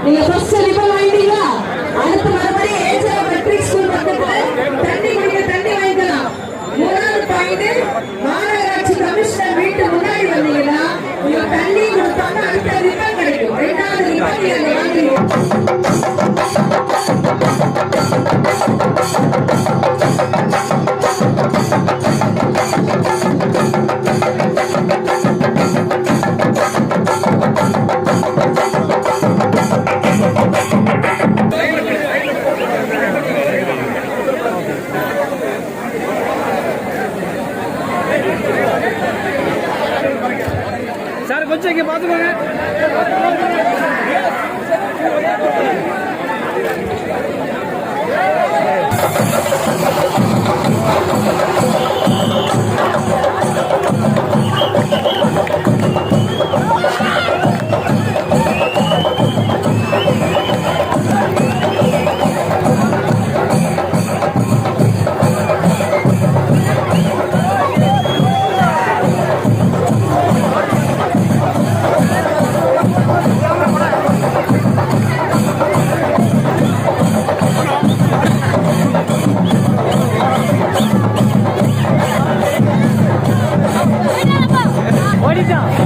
நீங்க first ribbon வாங்கிட்டீங்களா? அடுத்து மறுபடியும் ஏஜா மெட்ரிக் ஸ்கூல் பக்கத்துல தண்ணி குடிக்க தண்ணி வாங்கிக்கலாம். மூணாவது பாயிண்ட், மாநகராட்சி கமிஷனர் வீட்டு முன்னாடி வந்தீங்கன்னா நீங்க தண்ணி கொடுத்தாங்க அடுத்த ரிப்பன் கிடைக்கும். ரெண்டாவது ரிப்பன் நீங்க வாங்குறீங்க. சார் கொஞ்சம் இங்கே பார்த்துக்கோங்க. ஓடிட்டான்.